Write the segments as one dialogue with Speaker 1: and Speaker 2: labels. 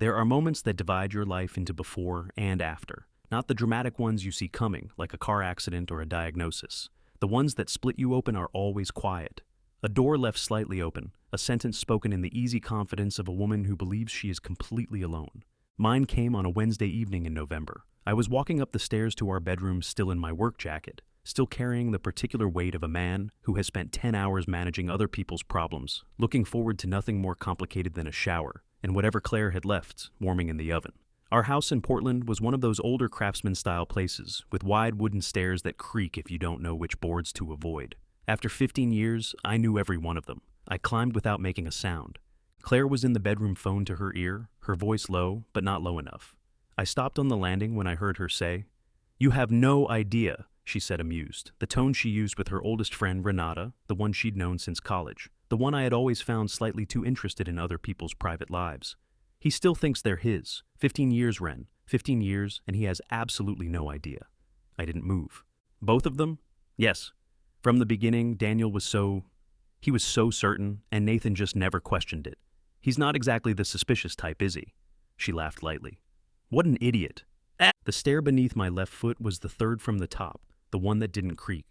Speaker 1: There are moments that divide your life into before and after, not the dramatic ones you see coming, like a car accident or a diagnosis. The ones that split you open are always quiet. A door left slightly open, a sentence spoken in the easy confidence of a woman who believes she is completely alone. Mine came on a Wednesday evening in November. I was walking up the stairs to our bedroom still in my work jacket, still carrying the particular weight of a man who has spent 10 hours managing other people's problems, looking forward to nothing more complicated than a shower, and whatever Claire had left, warming in the oven. Our house in Portland was one of those older craftsman-style places, with wide wooden stairs that creak if you don't know which boards to avoid. After 15 years, I knew every one of them. I climbed without making a sound. Claire was in the bedroom phone to her ear, her voice low, but not low enough. I stopped on the landing when I heard her say, "You have no idea," she said, amused, the tone she used with her oldest friend, Renata, the one she'd known since college, the one I had always found slightly too interested in other people's private lives. He still thinks they're his. 15 years, Ren. 15 years, and he has absolutely no idea. I didn't move. Both of them? Yes. From the beginning, Daniel was so certain, and Nathan just never questioned it. He's not exactly the suspicious type, is he? She laughed lightly. What an idiot. The stair beneath my left foot was the third from the top, the one that didn't creak.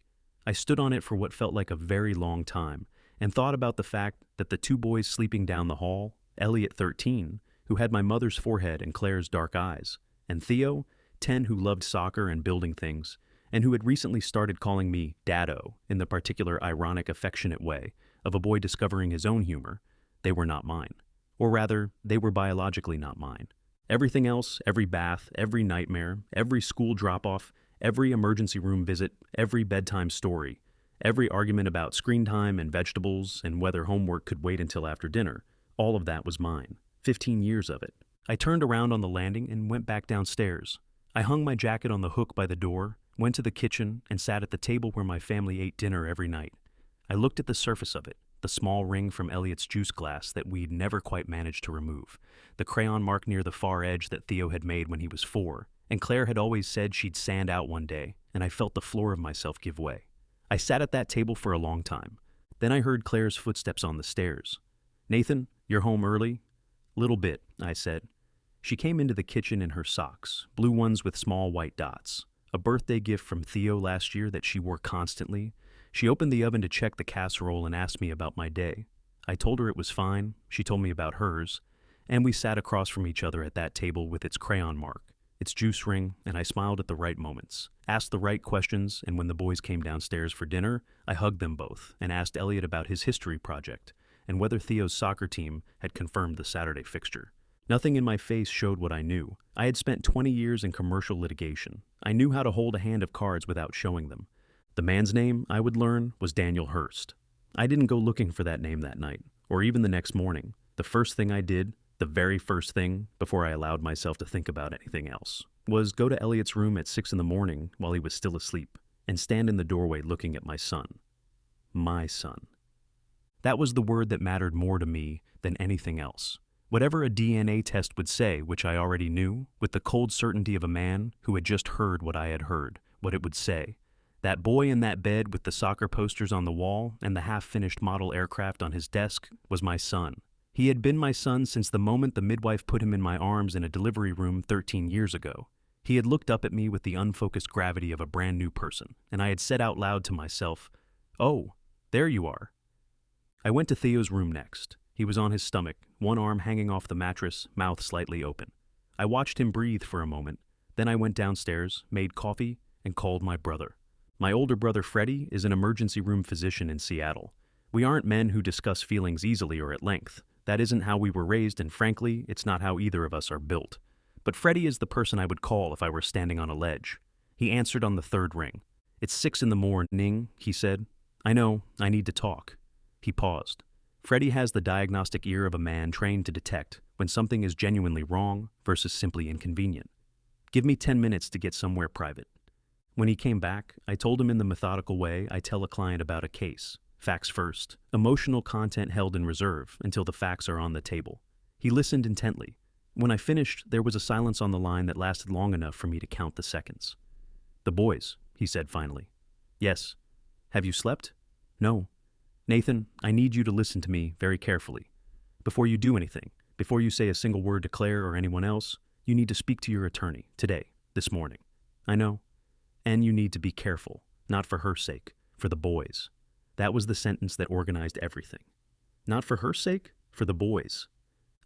Speaker 1: I stood on it for what felt like a very long time, and thought about the fact that the two boys sleeping down the hall, Elliot, 13, who had my mother's forehead and Claire's dark eyes, and Theo, 10, who loved soccer and building things, and who had recently started calling me Daddo in the particular ironic, affectionate way of a boy discovering his own humor, they were not mine. Or rather, they were biologically not mine. Everything else, every bath, every nightmare, every school drop-off, every emergency room visit, every bedtime story, every argument about screen time and vegetables and whether homework could wait until after dinner, all of that was mine. 15 years of it. I turned around on the landing and went back downstairs. I hung my jacket on the hook by the door, went to the kitchen, and sat at the table where my family ate dinner every night. I looked at the surface of it, the small ring from Elliot's juice glass that we'd never quite managed to remove, the crayon mark near the far edge that Theo had made when he was 4, and Claire had always said she'd sand out one day, and I felt the floor of myself give way. I sat at that table for a long time. Then I heard Claire's footsteps on the stairs. "Nathan, you're home early?" "Little bit," I said. She came into the kitchen in her socks, blue ones with small white dots, a birthday gift from Theo last year that she wore constantly. She opened the oven to check the casserole and asked me about my day. I told her it was fine, she told me about hers, and we sat across from each other at that table with its crayon mark, its juice ring, and I smiled at the right moments, asked the right questions, and when the boys came downstairs for dinner, I hugged them both and asked Elliot about his history project and whether Theo's soccer team had confirmed the Saturday fixture. Nothing in my face showed what I knew. I had spent 20 years in commercial litigation. I knew how to hold a hand of cards without showing them. The man's name, I would learn, was Daniel Hurst. I didn't go looking for that name that night, or even the next morning. The first thing I did, the very first thing, before I allowed myself to think about anything else, was go to Elliot's room at 6 in the morning while he was still asleep, and stand in the doorway looking at my son. My son. That was the word that mattered more to me than anything else. Whatever a DNA test would say, which I already knew, with the cold certainty of a man who had just heard what I had heard, what it would say. That boy in that bed with the soccer posters on the wall and the half-finished model aircraft on his desk was my son. He had been my son since the moment the midwife put him in my arms in a delivery room 13 years ago. He had looked up at me with the unfocused gravity of a brand new person, and I had said out loud to myself, "Oh, there you are." I went to Theo's room next. He was on his stomach, one arm hanging off the mattress, mouth slightly open. I watched him breathe for a moment. Then I went downstairs, made coffee, and called my brother. My older brother Freddie is an emergency room physician in Seattle. We aren't men who discuss feelings easily or at length. That isn't how we were raised, and frankly, it's not how either of us are built. But Freddie is the person I would call if I were standing on a ledge. He answered on the third ring. "It's 6 in the morning," he said. "I know, I need to talk." He paused. Freddie has the diagnostic ear of a man trained to detect when something is genuinely wrong versus simply inconvenient. "Give me 10 minutes to get somewhere private." When he came back, I told him in the methodical way I tell a client about a case. Facts first, emotional content held in reserve until the facts are on the table. He listened intently. When I finished, there was a silence on the line that lasted long enough for me to count the seconds. "The boys," he said finally. "Yes." "Have you slept?" "No." "Nathan, I need you to listen to me very carefully. Before you do anything, Before you say a single word to Claire or anyone else, you need to speak to your attorney, today, this morning. I know. And you need to be careful, not for her sake, for the boys. That was the sentence that organized everything. Not for her sake, for the boys.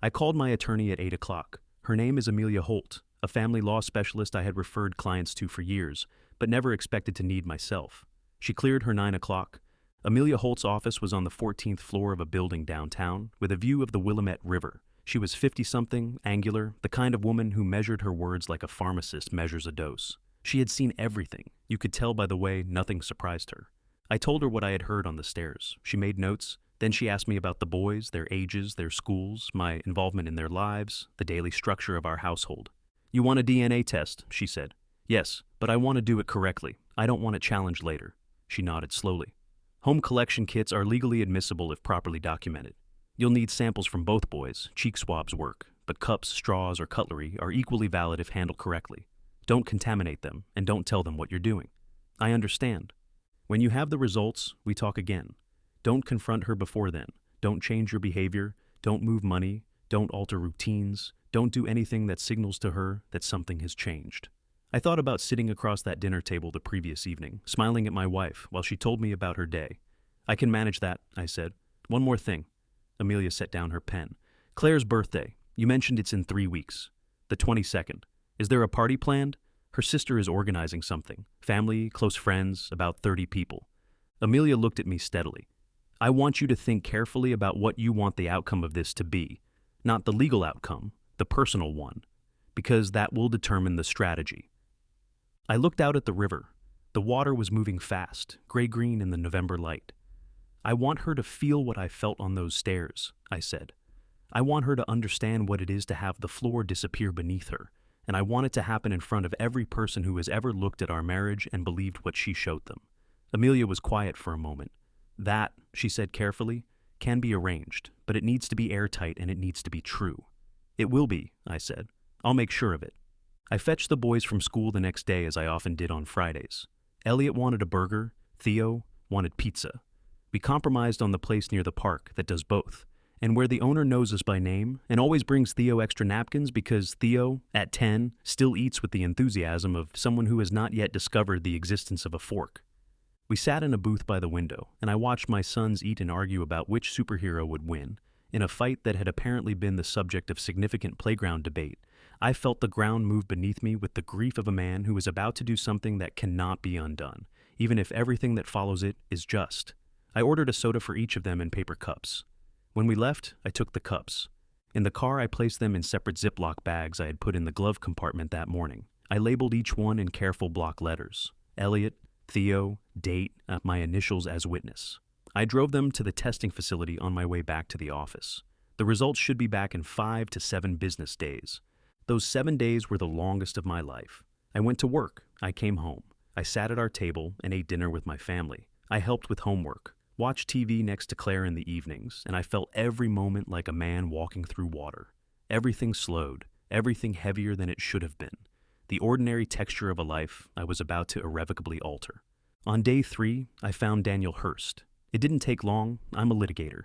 Speaker 1: I called my attorney at 8 o'clock. Her name is Amelia Holt, a family law specialist I had referred clients to for years, but never expected to need myself. She cleared her 9 o'clock. Amelia Holt's office was on the 14th floor of a building downtown, with a view of the Willamette River. She was 50-something, angular, the kind of woman who measured her words like a pharmacist measures a dose. She had seen everything. You could tell by the way nothing surprised her. I told her what I had heard on the stairs. She made notes. Then she asked me about the boys, their ages, their schools, my involvement in their lives, the daily structure of our household. You want a DNA test, she said. Yes, but I want to do it correctly. I don't want it challenged later. She nodded slowly. Home collection kits are legally admissible if properly documented. You'll need samples from both boys. Cheek swabs work, but cups, straws, or cutlery are equally valid if handled correctly. Don't contaminate them, and don't tell them what you're doing. I understand. When you have the results, we talk again. Don't confront her before then. Don't change your behavior. Don't move money. Don't alter routines. Don't do anything that signals to her that something has changed. I thought about sitting across that dinner table the previous evening, smiling at my wife while she told me about her day. I can manage that, I said. One more thing. Amelia set down her pen. Claire's birthday. You mentioned it's in 3 weeks. The 22nd. Is there a party planned? Her sister is organizing something. Family, close friends, about 30 people. Amelia looked at me steadily. I want you to think carefully about what you want the outcome of this to be. Not the legal outcome, the personal one. Because that will determine the strategy. I looked out at the river. The water was moving fast, gray-green in the November light. I want her to feel what I felt on those stairs, I said. I want her to understand what it is to have the floor disappear beneath her, and I want it to happen in front of every person who has ever looked at our marriage and believed what she showed them. Amelia was quiet for a moment. That, she said carefully, can be arranged, but it needs to be airtight and it needs to be true. It will be, I said. I'll make sure of it. I fetched the boys from school the next day as I often did on Fridays. Elliot wanted a burger. Theo wanted pizza. We compromised on the place near the park that does both, and where the owner knows us by name and always brings Theo extra napkins because Theo, at 10, still eats with the enthusiasm of someone who has not yet discovered the existence of a fork. We sat in a booth by the window, and I watched my sons eat and argue about which superhero would win. In a fight that had apparently been the subject of significant playground debate, I felt the ground move beneath me with the grief of a man who is about to do something that cannot be undone, even if everything that follows it is just. I ordered a soda for each of them in paper cups. When we left, I took the cups. In the car, I placed them in separate Ziploc bags I had put in the glove compartment that morning. I labeled each one in careful block letters. Elliot, Theo, date, my initials as witness. I drove them to the testing facility on my way back to the office. The results should be back in 5 to 7 business days. Those 7 days were the longest of my life. I went to work. I came home. I sat at our table and ate dinner with my family. I helped with homework. Watched TV next to Claire in the evenings, and I felt every moment like a man walking through water. Everything slowed, everything heavier than it should have been. The ordinary texture of a life I was about to irrevocably alter. On day 3, I found Daniel Hurst. It didn't take long. I'm a litigator.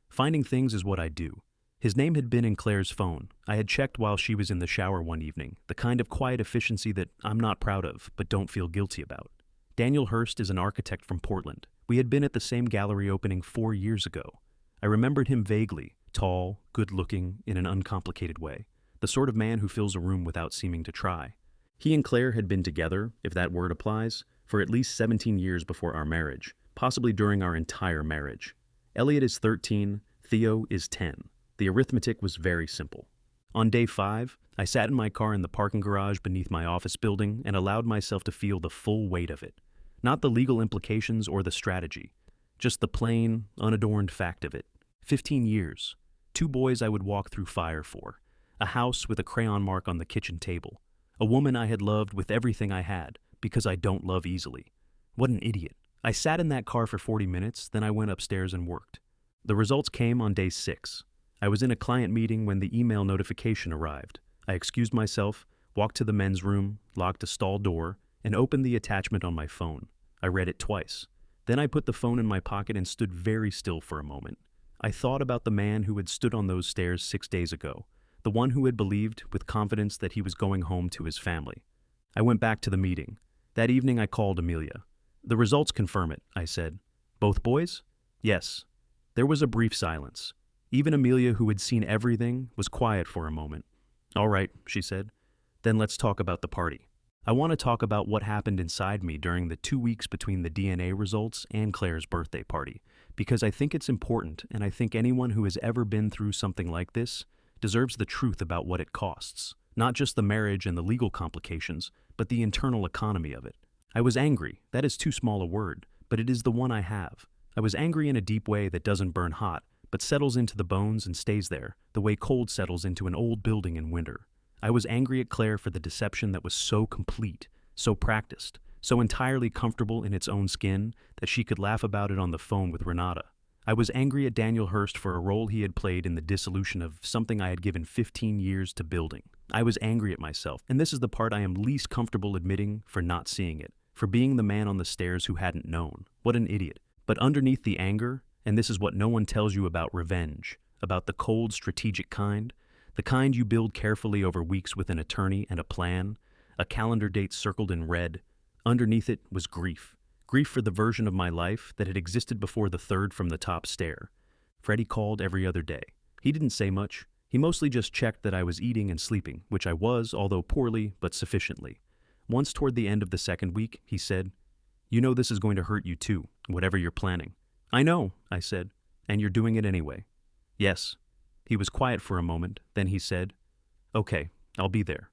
Speaker 1: Finding things is what I do. His name had been in Claire's phone. I had checked while she was in the shower one evening, the kind of quiet efficiency that I'm not proud of, but don't feel guilty about. Daniel Hurst is an architect from Portland. We had been at the same gallery opening 4 years ago. I remembered him vaguely, tall, good-looking, in an uncomplicated way, the sort of man who fills a room without seeming to try. He and Claire had been together, if that word applies, for at least 17 years before our marriage, possibly during our entire marriage. Elliot is 13, Theo is 10. The arithmetic was very simple. On day 5, I sat in my car in the parking garage beneath my office building and allowed myself to feel the full weight of it. Not the legal implications or the strategy, just the plain, unadorned fact of it. 15 years. 2 boys I would walk through fire for. A house with a crayon mark on the kitchen table. A woman I had loved with everything I had, because I don't love easily. What an idiot. I sat in that car for 40 minutes, then I went upstairs and worked. The results came on day 6. I was in a client meeting when the email notification arrived. I excused myself, walked to the men's room, locked a stall door, and opened the attachment on my phone. I read it twice. Then I put the phone in my pocket and stood very still for a moment. I thought about the man who had stood on those stairs 6 days ago, the one who had believed with confidence that he was going home to his family. I went back to the meeting. That evening I called Amelia. "The results confirm it," I said. "Both boys?" "Yes." There was a brief silence. Even Amelia, who had seen everything, was quiet for a moment. "All right," she said. "Then let's talk about the party. I want to talk about what happened inside me during the 2 weeks between the DNA results and Claire's birthday party, because I think it's important, and I think anyone who has ever been through something like this deserves the truth about what it costs. Not just the marriage and the legal complications, but the internal economy of it. I was angry. That is too small a word, but it is the one I have. I was angry in a deep way that doesn't burn hot, but settles into the bones and stays there, the way cold settles into an old building in winter. I was angry at Claire for the deception that was so complete, so practiced, so entirely comfortable in its own skin that she could laugh about it on the phone with Renata. I was angry at Daniel Hurst for a role he had played in the dissolution of something I had given 15 years to building. I was angry at myself, and this is the part I am least comfortable admitting, for not seeing it, for being the man on the stairs who hadn't known. What an idiot. But underneath the anger, and this is what no one tells you about revenge, about the cold, strategic kind, the kind you build carefully over weeks with an attorney and a plan, a calendar date circled in red, underneath it was grief. Grief for the version of my life that had existed before the third from the top stair. Freddie called every other day. He didn't say much. He mostly just checked that I was eating and sleeping, which I was, although poorly, but sufficiently. Once toward the end of the second week, he said, "You know this is going to hurt you too, whatever you're planning." "I know," I said, "and you're doing it anyway." "Yes." He was quiet for a moment, then he said, "Okay, I'll be there."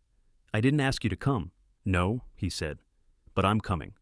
Speaker 1: "I didn't ask you to come." "No," he said, "but I'm coming."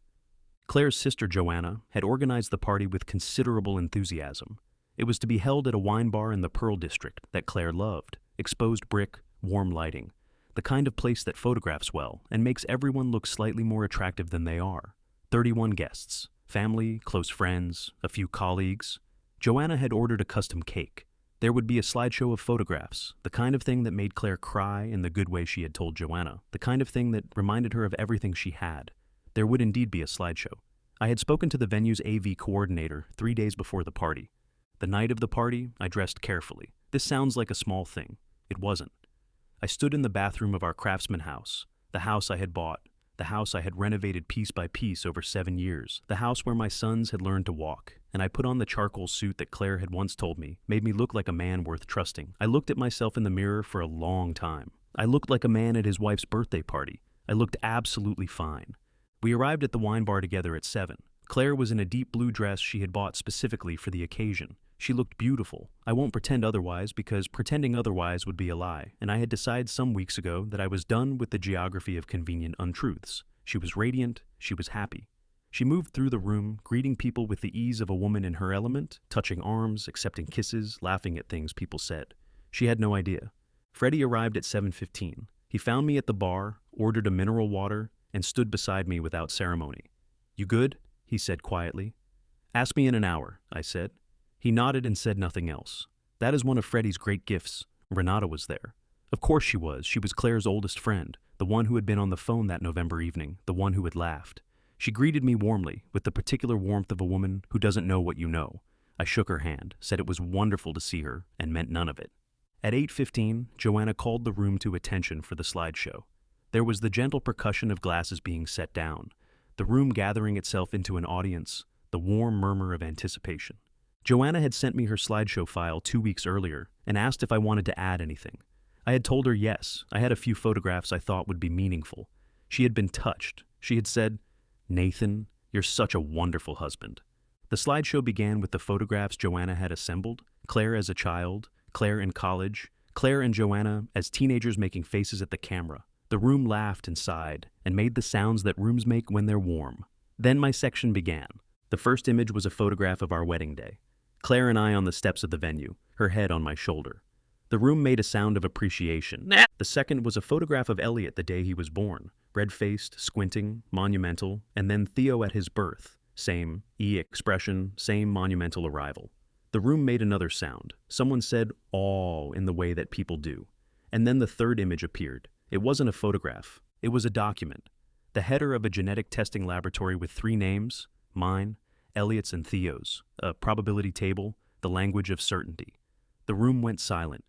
Speaker 1: Claire's sister Joanna had organized the party with considerable enthusiasm. It was to be held at a wine bar in the Pearl District that Claire loved, exposed brick, warm lighting, the kind of place that photographs well and makes everyone look slightly more attractive than they are. 31 guests, family, close friends, a few colleagues. Joanna had ordered a custom cake. There would be a slideshow of photographs, the kind of thing that made Claire cry in the good way she had told Joanna, the kind of thing that reminded her of everything she had. There would indeed be a slideshow. I had spoken to the venue's AV coordinator 3 days before the party. The night of the party, I dressed carefully. This sounds like a small thing. It wasn't. I stood in the bathroom of our craftsman house, the house I had bought, the house I had renovated piece by piece over 7 years, the house where my sons had learned to walk, and I put on the charcoal suit that Claire had once told me made me look like a man worth trusting. I looked at myself in the mirror for a long time. I looked like a man at his wife's birthday party. I looked absolutely fine. We arrived at the wine bar together at 7. Claire was in a deep blue dress she had bought specifically for the occasion. She looked beautiful. I won't pretend otherwise, because pretending otherwise would be a lie, and I had decided some weeks ago that I was done with the geography of convenient untruths. She was radiant. She was happy. She moved through the room, greeting people with the ease of a woman in her element, touching arms, accepting kisses, laughing at things people said. She had no idea. Freddie arrived at 7:15. He found me at the bar, ordered a mineral water, and stood beside me without ceremony. "You good?" he said quietly. "Ask me in an hour," I said. He nodded and said nothing else. That is one of Freddie's great gifts. Renata was there. Of course she was. She was Claire's oldest friend, the one who had been on the phone that November evening, the one who had laughed. She greeted me warmly, with the particular warmth of a woman who doesn't know what you know. I shook her hand, said it was wonderful to see her, and meant none of it. At 8:15, Joanna called the room to attention for the slideshow. There was the gentle percussion of glasses being set down, the room gathering itself into an audience, the warm murmur of anticipation. Joanna had sent me her slideshow file 2 weeks earlier and asked if I wanted to add anything. I had told her yes. I had a few photographs I thought would be meaningful. She had been touched. She had said, "Nathan, you're such a wonderful husband." The slideshow began with the photographs Joanna had assembled, Claire as a child, Claire in college, Claire and Joanna as teenagers making faces at the camera. The room laughed and sighed and made the sounds that rooms make when they're warm. Then my section began. The first image was a photograph of our wedding day. Claire and I on the steps of the venue, her head on my shoulder. The room made a sound of appreciation. The second was a photograph of Elliot the day he was born, red-faced, squinting, monumental, and then Theo at his birth. Same expression, same monumental arrival. The room made another sound. Someone said, "aw," in the way that people do. And then the third image appeared. It wasn't a photograph. It was a document. The header of a genetic testing laboratory with 3 names, mine, Elliot's and Theo's, a probability table, the language of certainty. The room went silent.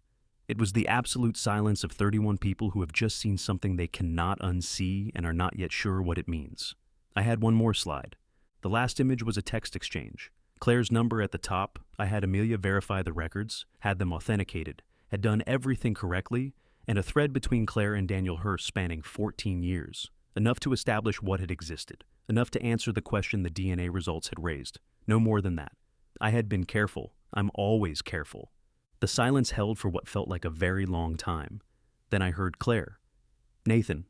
Speaker 1: It was the absolute silence of 31 people who have just seen something they cannot unsee and are not yet sure what it means. I had one more slide. The last image was a text exchange. Claire's number at the top. I had Amelia verify the records, had them authenticated, had done everything correctly, and a thread between Claire and Daniel Hurst spanning 14 years. Enough to establish what had existed. Enough to answer the question the DNA results had raised. No more than that. I had been careful. I'm always careful. The silence held for what felt like a very long time. Then I heard Claire. "Nathan."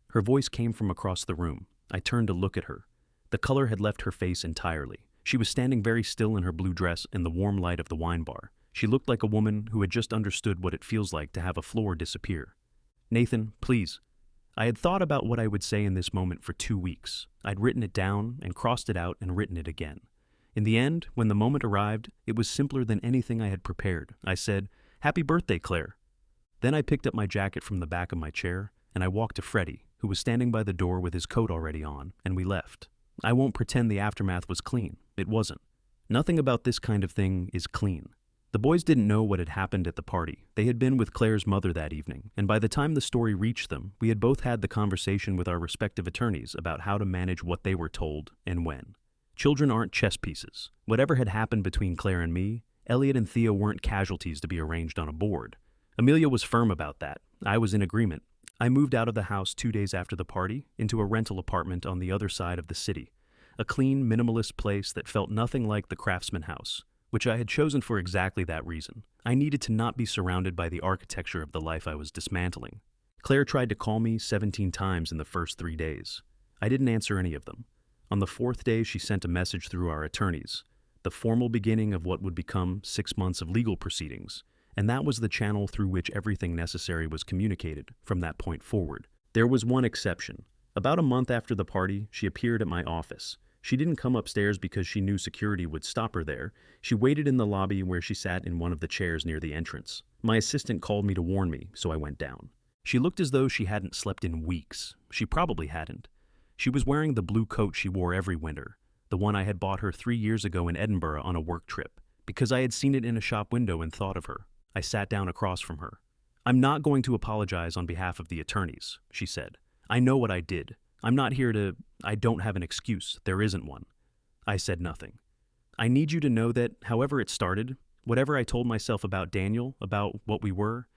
Speaker 1: Her voice came from across the room. I turned to look at her. The color had left her face entirely. She was standing very still in her blue dress in the warm light of the wine bar. She looked like a woman who had just understood what it feels like to have a floor disappear. "Nathan, please." I had thought about what I would say in this moment for 2 weeks. I'd written it down and crossed it out and written it again. In the end, when the moment arrived, it was simpler than anything I had prepared. I said, "Happy birthday, Claire." Then I picked up my jacket from the back of my chair, and I walked to Freddie, who was standing by the door with his coat already on, and we left. I won't pretend the aftermath was clean. It wasn't. Nothing about this kind of thing is clean. The boys didn't know what had happened at the party. They had been with Claire's mother that evening, and by the time the story reached them, we had both had the conversation with our respective attorneys about how to manage what they were told and when. Children aren't chess pieces. Whatever had happened between Claire and me, Elliot and Theo weren't casualties to be arranged on a board. Amelia was firm about that. I was in agreement. I moved out of the house 2 days after the party into a rental apartment on the other side of the city. A clean, minimalist place that felt nothing like the Craftsman house, which I had chosen for exactly that reason. I needed to not be surrounded by the architecture of the life I was dismantling. Claire tried to call me 17 times in the first 3 days. I didn't answer any of them. On the 4th day, she sent a message through our attorneys, the formal beginning of what would become 6 months of legal proceedings, and that was the channel through which everything necessary was communicated from that point forward. There was one exception. About a month after the party, she appeared at my office. She didn't come upstairs because she knew security would stop her there. She waited in the lobby where she sat in one of the chairs near the entrance. My assistant called me to warn me, so I went down. She looked as though she hadn't slept in weeks. She probably hadn't. She was wearing the blue coat she wore every winter, the one I had bought her 3 years ago in Edinburgh on a work trip, because I had seen it in a shop window and thought of her. I sat down across from her. "I'm not going to apologize on behalf of the attorneys," she said. "I know what I did. I'm not here to... I don't have an excuse. There isn't one." I said nothing. "I need you to know that, however it started, whatever I told myself about Daniel, about what we were,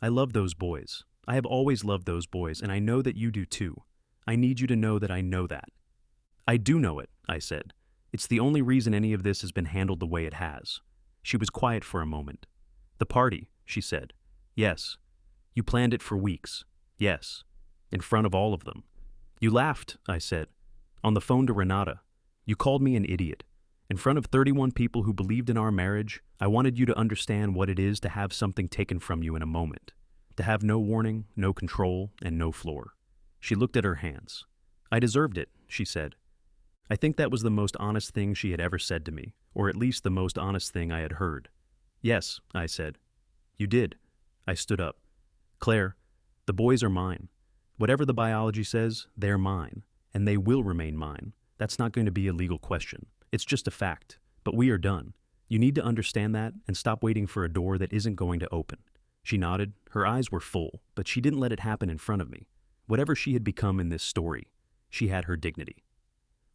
Speaker 1: I love those boys. I have always loved those boys, and I know that you do too. I need you to know that I know that." "I do know it," I said. "It's the only reason any of this has been handled the way it has." She was quiet for a moment. "The party," she said. "Yes. You planned it for weeks. Yes. In front of all of them. You laughed," I said. "On the phone to Renata. You called me an idiot. In front of 31 people who believed in our marriage, I wanted you to understand what it is to have something taken from you in a moment. To have no warning, no control, and no floor." She looked at her hands. "I deserved it," she said. I think that was the most honest thing she had ever said to me, or at least the most honest thing I had heard. "Yes," I said. "You did." I stood up. "Claire, the boys are mine. Whatever the biology says, they're mine, and they will remain mine. That's not going to be a legal question. It's just a fact. But we are done. You need to understand that and stop waiting for a door that isn't going to open." She nodded. Her eyes were full, but she didn't let it happen in front of me. Whatever she had become in this story, she had her dignity.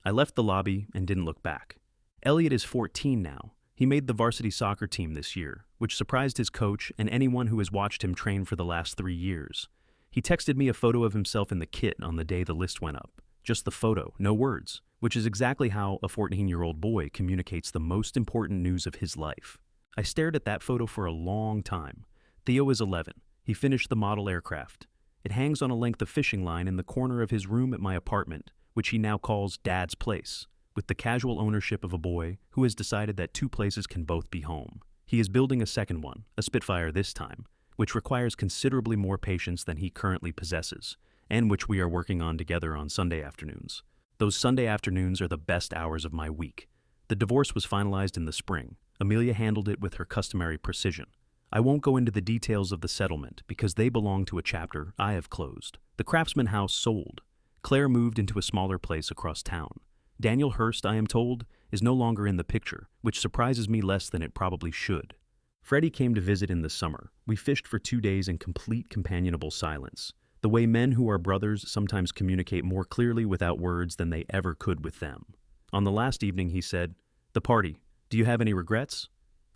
Speaker 1: I left the lobby and didn't look back. Elliot is 14 now. He made the varsity soccer team this year, which surprised his coach and anyone who has watched him train for the last 3 years. He texted me a photo of himself in the kit on the day the list went up. Just the photo, no words, which is exactly how a 14-year-old boy communicates the most important news of his life. I stared at that photo for a long time. Theo is 11. He finished the model aircraft. It hangs on a length of fishing line in the corner of his room at my apartment, which he now calls Dad's place, with the casual ownership of a boy who has decided that 2 places can both be home. He is building a second one, a Spitfire this time, which requires considerably more patience than he currently possesses, and which we are working on together on Sunday afternoons. Those Sunday afternoons are the best hours of my week. The divorce was finalized in the spring. Amelia handled it with her customary precision. I won't go into the details of the settlement because they belong to a chapter I have closed. The Craftsman house sold. Claire moved into a smaller place across town. Daniel Hurst, I am told, is no longer in the picture, which surprises me less than it probably should. Freddie came to visit in the summer. We fished for 2 days in complete companionable silence, the way men who are brothers sometimes communicate more clearly without words than they ever could with them. On the last evening, he said, "The party, do you have any regrets?"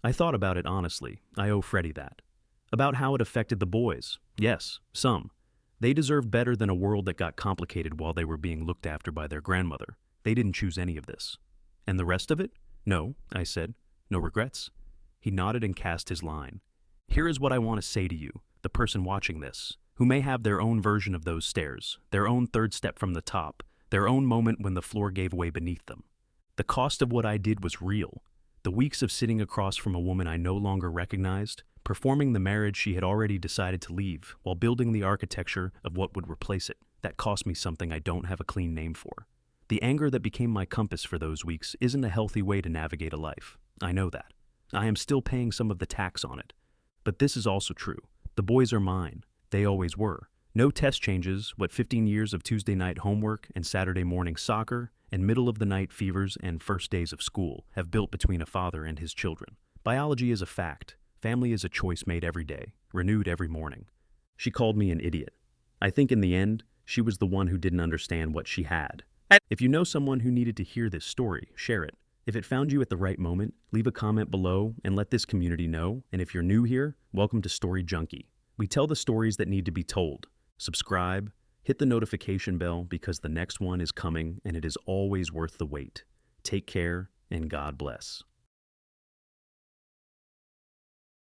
Speaker 1: I thought about it honestly. I owe Freddie that. About how it affected the boys. Yes, some. They deserved better than a world that got complicated while they were being looked after by their grandmother. They didn't choose any of this. And the rest of it? No, I said. No regrets. He nodded and cast his line. Here is what I want to say to you, the person watching this, who may have their own version of those stairs, their own third step from the top, their own moment when the floor gave way beneath them. The cost of what I did was real. The weeks of sitting across from a woman I no longer recognized, performing the marriage she had already decided to leave, while building the architecture of what would replace it, that cost me something I don't have a clean name for. The anger that became my compass for those weeks isn't a healthy way to navigate a life. I know that. I am still paying some of the tax on it. But this is also true. The boys are mine. They always were. No test changes what 15 years of Tuesday night homework and Saturday morning soccer and middle of the night fevers and first days of school have built between a father and his children. Biology is a fact. Family is a choice made every day, renewed every morning. She called me an idiot. I think in the end, she was the one who didn't understand what she had. If you know someone who needed to hear this story, share it. If it found you at the right moment, leave a comment below and let this community know. And if you're new here, welcome to Story Junkie. We tell the stories that need to be told. Subscribe, hit the notification bell because the next one is coming and it is always worth the wait. Take care and God bless.